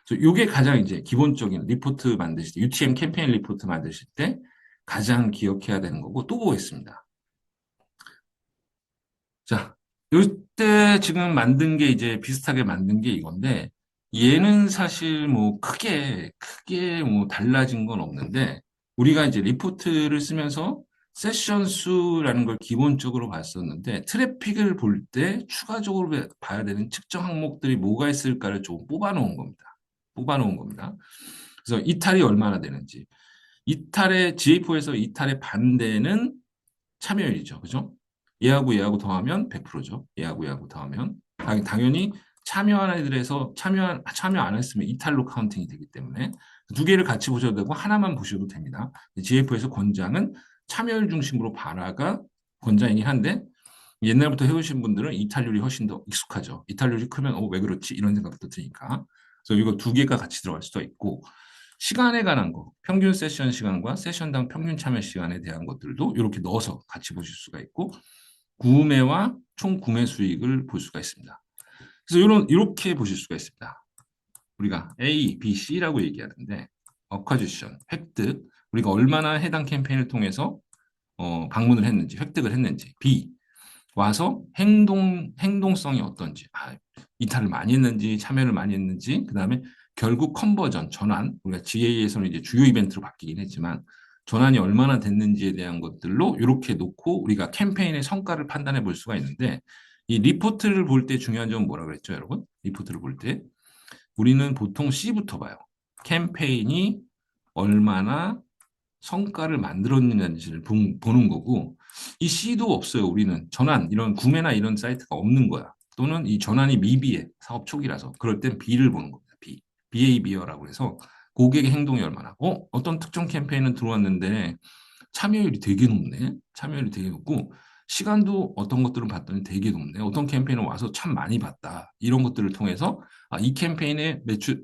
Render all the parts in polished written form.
그래서 요게 가장 이제 기본적인 리포트 만드실 때, UTM 캠페인 리포트 만드실 때 가장 기억해야 되는 거고, 또 보겠습니다. 자, 요때 지금 만든 게 이제 비슷하게 만든 게 이건데, 얘는 사실 뭐 크게 뭐 달라진 건 없는데, 우리가 이제 리포트를 쓰면서 세션 수라는 걸 기본적으로 봤었는데, 트래픽을 볼 때 추가적으로 봐야 되는 측정 항목들이 뭐가 있을까를 좀 뽑아놓은 겁니다. 뽑아놓은 겁니다. 그래서 이탈이 얼마나 되는지. GA4에서 이탈의 반대는 참여율이죠. 그죠? 얘하고 더하면 100%죠. 얘하고 더하면. 당연히 참여한 애들에서 참여 안 했으면 이탈로 카운팅이 되기 때문에 두 개를 같이 보셔도 되고 하나만 보셔도 됩니다. GF에서 권장은 참여율 중심으로 봐라가 권장이긴 한데 옛날부터 해오신 분들은 이탈률이 훨씬 더 익숙하죠. 이탈률이 크면 왜 그렇지? 이런 생각부터 드니까. 그래서 이거 두 개가 같이 들어갈 수도 있고 시간에 관한 거, 평균 세션 시간과 세션당 평균 참여 시간에 대한 것들도 이렇게 넣어서 같이 보실 수가 있고 구매와 총 구매 수익을 볼 수가 있습니다. 그래서 이렇게 보실 수가 있습니다. 우리가 A, B, C라고 얘기하는데 어커지션, 획득, 우리가 얼마나 해당 캠페인을 통해서 방문을 했는지, 획득을 했는지, B, 와서 행동성이 어떤지, 이탈을 많이 했는지, 참여를 많이 했는지, 그 다음에 결국 컨버전, 전환, 우리가 GA에서는 이제 주요 이벤트로 바뀌긴 했지만, 전환이 얼마나 됐는지에 대한 것들로 이렇게 놓고 우리가 캠페인의 성과를 판단해 볼 수가 있는데, 이 리포트를 볼 때 중요한 점은 뭐라 그랬죠, 여러분? 리포트를 볼 때. 우리는 보통 C부터 봐요. 캠페인이 얼마나 성과를 만들었는지를 보는 거고 이 C도 없어요. 우리는 전환 이런 구매나 이런 사이트가 없는 거야. 또는 이 전환이 미비해 사업 초기라서 그럴 땐 B를 보는 겁니다. B, BAB어라고 해서 고객의 행동이 얼마나 어떤 특정 캠페인은 들어왔는데 참여율이 되게 높네. 참여율이 되게 높고 시간도 어떤 것들은 봤더니 되게 높네. 어떤 캠페인은 와서 참 많이 봤다. 이런 것들을 통해서 이 캠페인의 매출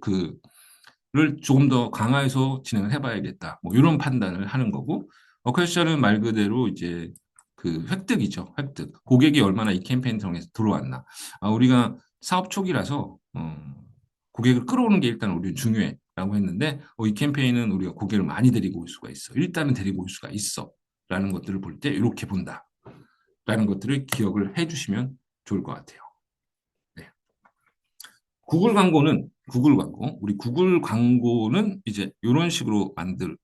를 조금 더 강화해서 진행을 해봐야겠다. 뭐 이런 판단을 하는 거고 어커션은 말 그대로 이제 그 획득이죠. 획득. 고객이 얼마나 이 캠페인 통해서 들어왔나. 우리가 사업 초기라서 고객을 끌어오는 게 일단 우리 중요해라고 했는데 이 캠페인은 우리가 고객을 많이 데리고 올 수가 있어. 일단은 데리고 올 수가 있어. 라는 것들을 볼 때 이렇게 본다. 라는 것들을 기억을 해주시면 좋을 것 같아요. 네. 우리 구글 광고는 이제 이런 식으로 만들어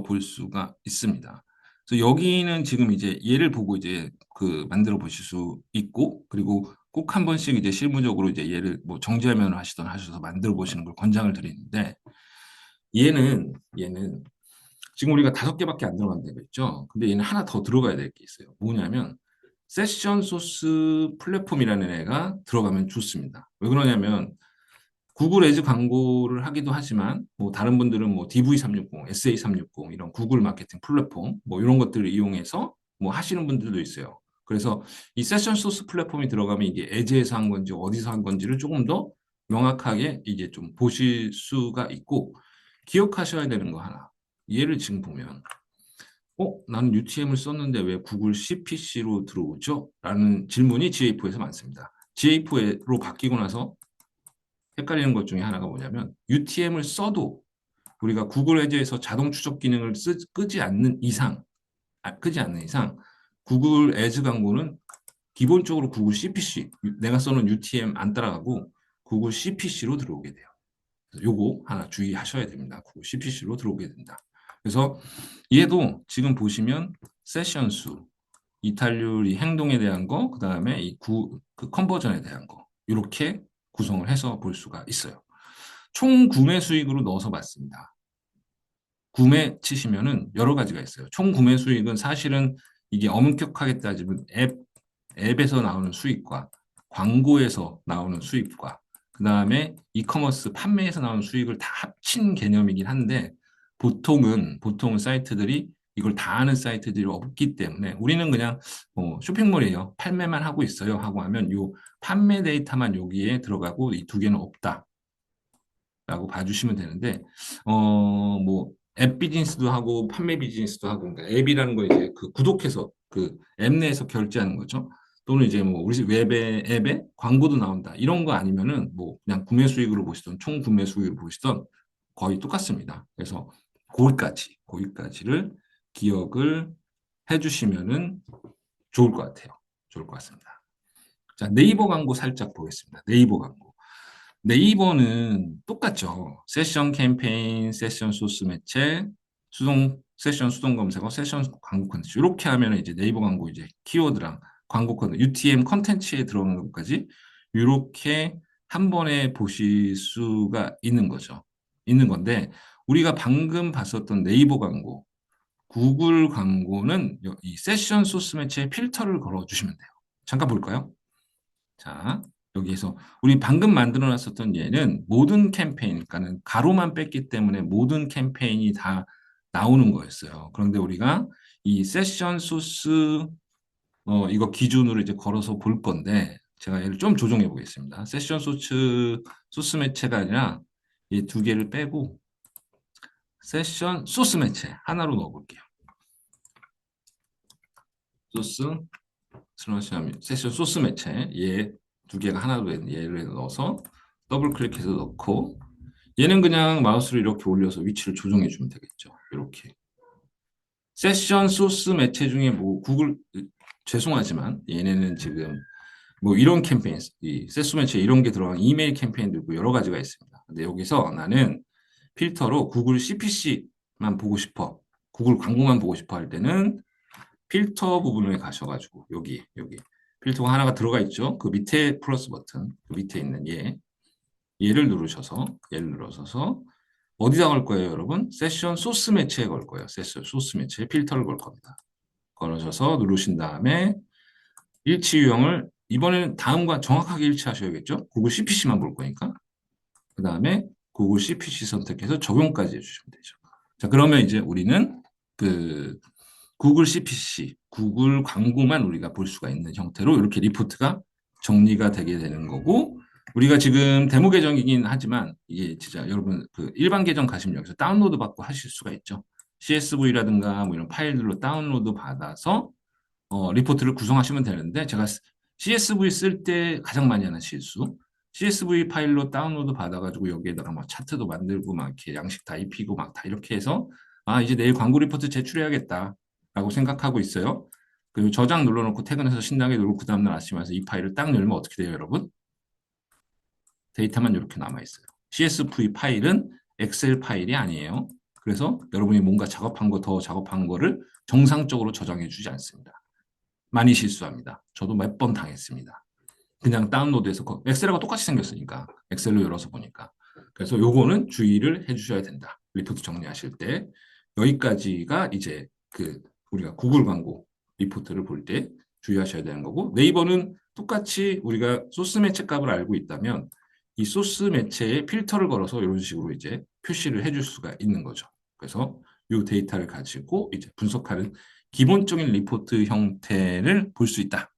볼 수가 있습니다. 그래서 여기는 지금 이제 얘를 보고 이제 그 만들어 보실 수 있고, 그리고 꼭 한 번씩 이제 실무적으로 이제 얘를 뭐 정지화면을 하시던 하셔서 만들어 보시는 걸 권장을 드리는데, 얘는 지금 우리가 5개밖에 안 들어간 데가 있죠. 근데 얘는 하나 더 들어가야 될 게 있어요. 뭐냐면, 세션 소스 플랫폼이라는 애가 들어가면 좋습니다. 왜 그러냐면, 구글 애즈 광고를 하기도 하지만 뭐 다른 분들은 뭐 DV360, SA360 이런 구글 마케팅 플랫폼 뭐 이런 것들을 이용해서 뭐 하시는 분들도 있어요. 그래서 이 세션 소스 플랫폼이 들어가면 이게 애즈에서 한 건지 어디서 한 건지를 조금 더 명확하게 이제 좀 보실 수가 있고 기억하셔야 되는 거 하나. 얘를 지금 보면 나는 UTM을 썼는데 왜 구글 CPC로 들어오죠? 라는 질문이 GA4에서 많습니다. GA4로 바뀌고 나서 헷갈리는 것 중에 하나가 뭐냐면 UTM을 써도 우리가 구글 애즈에서 자동 추적 기능을 끄지 않는 이상 구글 애즈 광고는 기본적으로 구글 CPC 내가 써놓은 UTM 안 따라가고 구글 CPC로 들어오게 돼요. 요거 하나 주의하셔야 됩니다. 구글 CPC로 들어오게 된다. 그래서 얘도 지금 보시면 세션 수, 이탈률, 이 행동에 대한 거, 그 다음에 그 컨버전에 대한 거 이렇게 구성을 해서 볼 수가 있어요. 총 구매 수익으로 넣어서 봤습니다. 구매 치시면은 여러 가지가 있어요. 총 구매 수익은 사실은 이게 엄격하게 따지면 앱에서 나오는 수익과 광고에서 나오는 수익과 그 다음에 이커머스 판매에서 나오는 수익을 다 합친 개념이긴 한데 보통은 사이트들이 이걸 다 아는 사이트들이 없기 때문에 우리는 그냥 쇼핑몰이에요. 판매만 하고 있어요. 하고 하면 요 판매 데이터만 여기에 들어가고 이 두 개는 없다. 라고 봐주시면 되는데, 뭐, 앱 비즈니스도 하고, 판매 비즈니스도 하고, 그러니까 앱이라는 거 이제 그 구독해서 그 앱 내에서 결제하는 거죠. 또는 이제 뭐 우리 앱에 광고도 나온다. 이런 거 아니면은 뭐 그냥 구매 수익으로 보시던 총 구매 수익으로 보시던 거의 똑같습니다. 그래서 거기까지를 기억을 해주시면은 좋을 것 같아요. 좋을 것 같습니다. 자, 네이버 광고 살짝 보겠습니다. 네이버 광고. 네이버는 똑같죠. 세션 캠페인, 세션 소스 매체, 세션 수동 검색어, 세션 광고 컨텐츠. 이렇게 하면 이제 네이버 광고 이제 키워드랑 광고 컨텐츠, UTM 컨텐츠에 들어가는 것까지 이렇게 한 번에 보실 수가 있는 거죠. 있는 건데, 우리가 방금 봤었던 네이버 광고, 구글 광고는 이 세션 소스 매체에 필터를 걸어주시면 돼요. 잠깐 볼까요? 자, 여기에서 우리 방금 만들어 놨었던 얘는 모든 캠페인, 그러니까는 가로만 뺐기 때문에 모든 캠페인이 다 나오는 거였어요. 그런데 우리가 이 세션 소스 이거 기준으로 이제 걸어서 볼 건데 제가 얘를 좀 조정해 보겠습니다. 세션 소스 매체가 아니라 이 두 개를 빼고 세션 소스 매체 하나로 넣어 볼게요. 소스 세션 소스 매체 얘 두 개가 하나로 된 얘를 넣어서 더블 클릭해서 넣고 얘는 그냥 마우스를 이렇게 올려서 위치를 조정해 주면 되겠죠. 이렇게 세션 소스 매체 중에 뭐 구글 죄송하지만 얘네는 지금 뭐 이런 캠페인 이 세스 매체 이런 게 들어간 이메일 캠페인도 있고 여러 가지가 있습니다. 근데 여기서 나는 필터로 구글 CPC만 보고 싶어 구글 광고만 보고 싶어 할 때는 필터 부분에 가셔가지고 여기 필터가 하나가 들어가 있죠. 그 밑에 플러스 버튼 그 밑에 있는 얘를 누르셔서 어디다 걸 거예요, 여러분? 세션 소스 매체에 걸 거예요. 세션 소스 매체에 필터를 걸 겁니다. 걸으셔서 누르신 다음에 일치 유형을 이번에는 다음과 정확하게 일치하셔야겠죠? 구글 CPC만 볼 거니까. 그 다음에 구글 CPC 선택해서 적용까지 해주시면 되죠. 자, 그러면 이제 우리는 그 구글 CPC, 구글 광고만 우리가 볼 수가 있는 형태로 이렇게 리포트가 정리가 되게 되는 거고, 우리가 지금 데모 계정이긴 하지만 이게 진짜 여러분 그 일반 계정 가시면 여기서 다운로드 받고 하실 수가 있죠. CSV라든가 뭐 이런 파일들로 다운로드 받아서 리포트를 구성하시면 되는데 제가 CSV 쓸 때 가장 많이 하는 실수. CSV 파일로 다운로드 받아가지고 여기에다가 막 차트도 만들고 막 이렇게 양식 다 입히고 막 다 이렇게 해서 아 이제 내일 광고 리포트 제출해야겠다라고 생각하고 있어요. 그리고 저장 눌러놓고 퇴근해서 신나게 놀고 그 다음날 아침에 와서 이 파일을 딱 열면 어떻게 돼요, 여러분? 데이터만 이렇게 남아있어요. CSV 파일은 엑셀 파일이 아니에요. 그래서 여러분이 뭔가 작업한 거 더 작업한 거를 정상적으로 저장해 주지 않습니다. 많이 실수합니다. 저도 몇 번 당했습니다. 그냥 다운로드해서 엑셀하고 똑같이 생겼으니까 엑셀로 열어서 보니까 그래서 요거는 주의를 해주셔야 된다. 리포트 정리하실 때 여기까지가 이제 그 우리가 구글 광고 리포트를 볼 때 주의하셔야 되는 거고 네이버는 똑같이 우리가 소스 매체 값을 알고 있다면 이 소스 매체에 필터를 걸어서 이런 식으로 이제 표시를 해줄 수가 있는 거죠. 그래서 이 데이터를 가지고 이제 분석하는 기본적인 리포트 형태를 볼 수 있다.